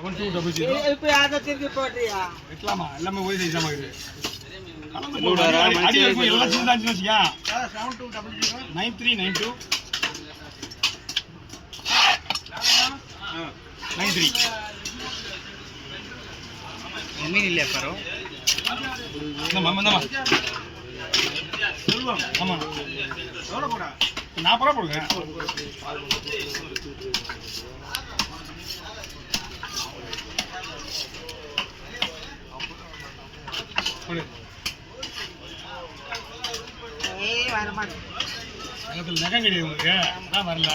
7200 இப்போ அத திருப்பி போடுறியா வைக்கலாமா எல்லாமே ஒரே சைஸாமா இருக்குது கலந்து போடுறா அடி இருக்கும் எல்லாம் சின்னதாச்சு வச்சியா 7200 9392 93 மீன் இல்லையா பாரு நம்ம சொல்லுவாங்க ஆமா எவ்வளோ போட 40 ரூபா போடுங்க நகம் கிடையாது உங்களுக்கு அதான் வரல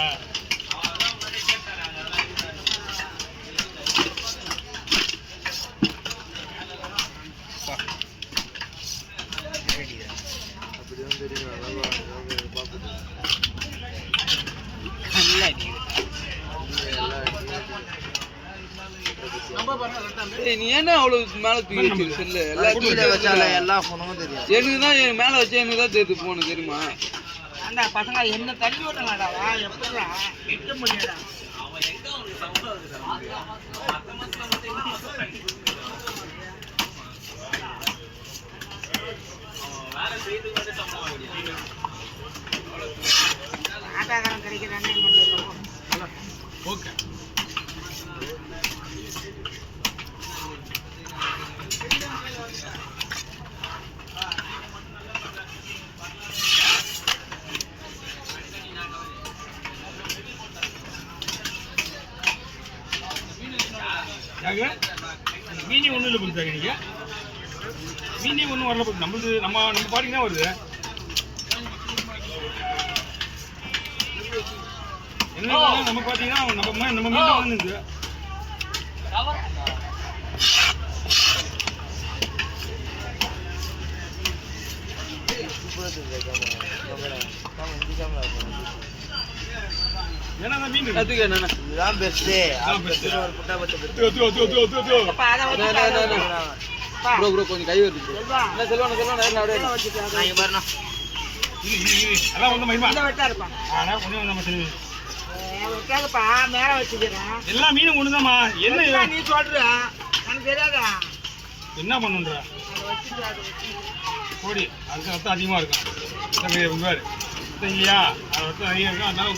நீ என்ன அவ்வளவு மேல தூக்கி செல்லு எல்லாம் போனோம் தெரியும் எனக்கு தான் மேல வச்சு எனக்கு தான் தேர்த்து போகணும் தெரியுமா அந்த பசங்க என்ன தள்ளி விடுறாங்கடா எப்படா நிக்க முடியல ஆட்டாக்காரன் கிடைக்கிறானே ஓகே மீனி ஒன்றும் இல்லை கொடுத்தாங்க நீங்கள் மீனி ஒன்றும் வரல போகுது நம்மளுது நம்ம பாட்டிக்கு தான் வருது என்ன நம்ம பார்த்தீங்கன்னா நம்ம மீன் தான் வந்துருக்கு ஏன்னா மீன் இதுதான் பெஸ்ட் ப்ரோ ப்ரோ கொஞ்சம் கை வருது என்ன செல்வானு எல்லாம் ஒன்றும் மகிமா மேல வச்சுக்கிறேன் எல்லா மீனும் ஒண்ணுதாம்மா என்ன நீ சொல்ற எனக்கு தெரியாதா என்ன பண்ணுன்ற கோடி அதுக்கு ரத்தம் அதிகமா இருக்கும் வேறு இல்லையா அது ரத்தம் அதிகம் இருக்கும் அதனால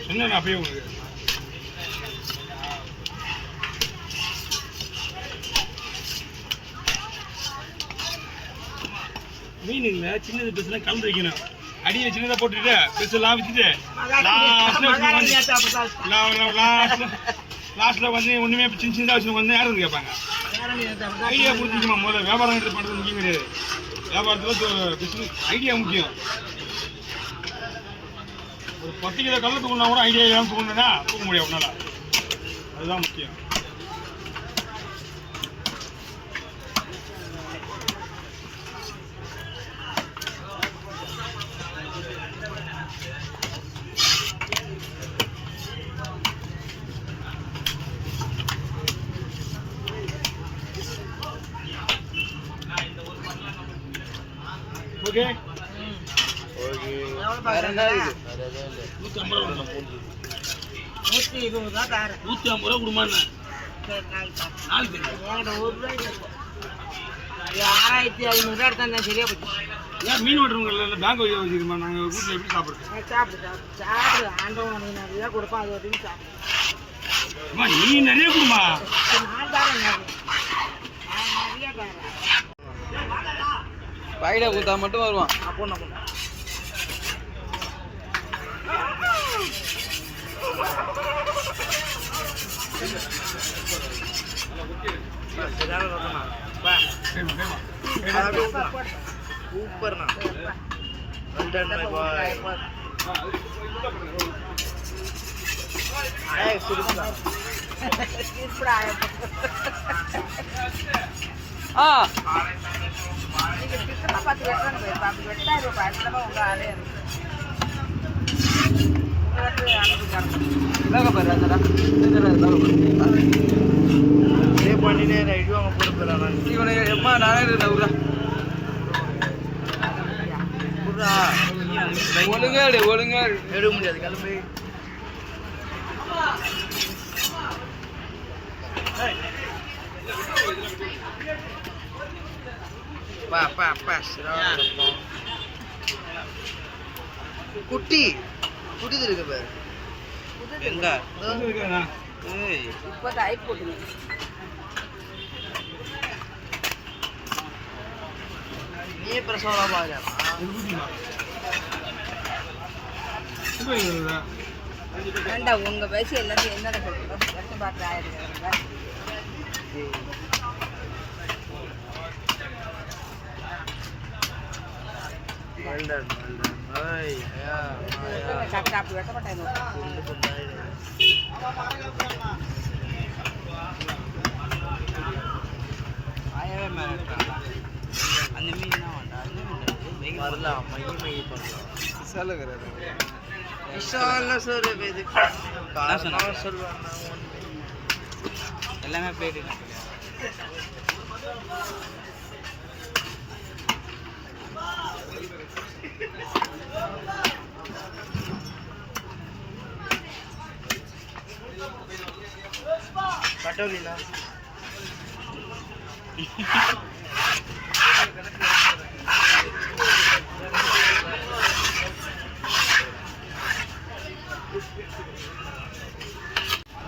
சொன்னேன் அப்பயே உங்களுக்கு மீன் இல்லை சின்னது பெருசுலாம் கலந்து வைக்கணும் அடியில் சின்னதாக போட்டுட்டு பெருசெல்லாம் வச்சுட்டு லாஸ்ட்டில் வந்து ஒன்றுமே சின்ன சின்னதாக வச்சு வந்து யாரும் கேட்பாங்க ஐடியா கொடுத்துக்குமா முதல்ல வியாபாரம் எடுத்து பண்ணுறது முக்கியம் கிடையாது வியாபாரத்தில் பிஸ்னஸ் ஐடியா முக்கியம் ஒரு 10 கிலோ கல்ல தூக்கினா கூட ஐடியா இல்லாமல் தூக்கினா தூக்க முடியும் உன்னால அதுதான் முக்கியம் ஓகே வேற என்ன இது 150 ரூபா 120 ரூபா தார 150 ரூபா கொடுமாண்ணே நாலு பேர் என்கிட்ட 1 ரூபாய் 6500 ரூபா எடுத்தா சரியா போச்சு ஏன் மீன் வெட்டுறவங்க இல்லை பேங்க் வழியாக வச்சுருமா நாங்கள் வீட்டில் எப்படி சாப்பிட்றது சாப்பிடு ஆண்டவன் நீ நிறையா கொடுப்பான் அது வரைக்கும் சாப்பிடு நீ நிறைய கொடுமா நான் தரேன் நிறைய தரேன் பைடா கொடுத்தா மட்டும் வருவான் அப்போ நம்ம சூப்பர்ண்ணா பாய் இப்படா ஆ நீங்க சிக்கனா பார்த்து வெட்டணும் போய் அப்படி வெட்டா இது பாட்டமா உங்க ஆளே இருக்கு வெட்டு அனுப்பிட்டாங்க லாக பாரு அதடா இதே பண்ணினே ரைட் வாங்க போற போறானா இவனே எம்மா நானே நவுறா புறா ஒழுங்கா எடுக்க முடியாது கிளம்பி பா குட்டி குட்டி இருக்கு பாரு எங்க ஏய் இப்போ டைப் போடுங்க நீ பிரசவலா பாக்கறா வேண்டா உங்க வயசு எல்லாத்தையும் என்னடா சொல்றீங்க வருஷம் பார்த்து ஆயிடுங்க Well done. Ay, yeah. Cap வெட்ட மாட்டேன். ஆயவே மேட்டா. அந்த மீன் என்ன வந்தா? அந்த மீன் வரலாம். மை பண்ணலாம். சலகறது. இன்ஷாஅல்லாஹ் சார் இது. காரணம் சொல்வாங்க. எல்லாமே பேரு. கட்டோலினா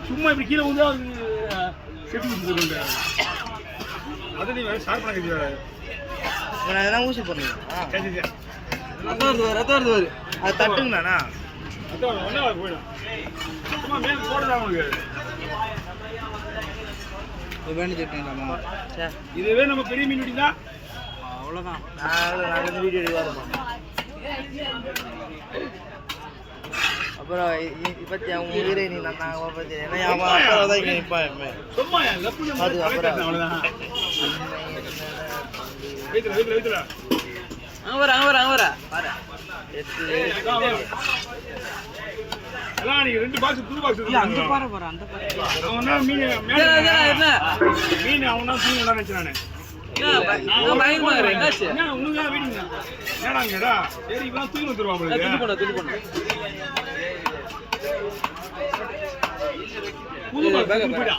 சும்மா இப்படி கீழே வந்து செட்டு கொடுத்துருங்க அதை நீ வேற ஷார்ப் பண்ண கேட்குறாரு அதெல்லாம் ஊசி போடுறீங்க ரத்தம் வருது அது தட்டுங்கண்ணா அதான் ஒன்றா போயிடும் சும்மா மேலே போடுறதா உங்களுக்கு வேண்டி திட்டுங்களாமா இதுவே நம்ம பெரிய மீன் பிடிந்தா அவ்வளோதான் நாங்கள் வீடியோ எடுக்க வரோம் அப்புறம் இப்பத்தி அவங்க உயிரை நீ நான் பற்றி ஏன்னா அப்புறம் தான் இங்கே நிற்பான் சும்மா அது அப்புறம் அவ்வளோதான் வைத்துல அங்க வர பாரு எல்லாம் நீ 2 பாக்ஸ் புது பாக்ஸ் அங்க பாரு அந்த பாரு அவன் மீன் என்ன மீன் அவன் தான் தூங்கி நினைச்சானே நான் பயமா இருக்கேன் என்னாச்சு என்ன உனக்கு வீடுங்க ஏடாங்கடா சரி இவன் தூங்கி வந்துருவான் துளி பண்ணு புது பாக்ஸ் போய்டா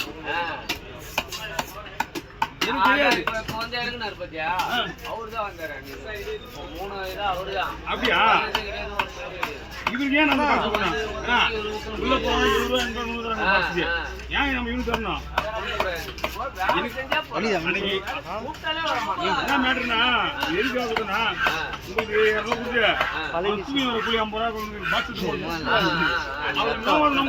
எனக்கு தெரியாது இப்போ வந்து இறங்குனார் பாத்தியா அவர்தான் வந்தாரு 3 இதா அவர்தான் அப்படியா இதுக்கு ஏன் நம்ம காசு பண்ணோம் உள்ள போனா 20 ரூபாய் 100 ரூபாய் காசு ஏன் நம்ம இவனுக்கு தரணும் என்ன மேட்டர்னா எதுக்காக கொடுத்தனா உங்களுக்கு 200 கொடுத்து தூங்கி வர கூலி 50 ரூபாய் பாக்ஸ்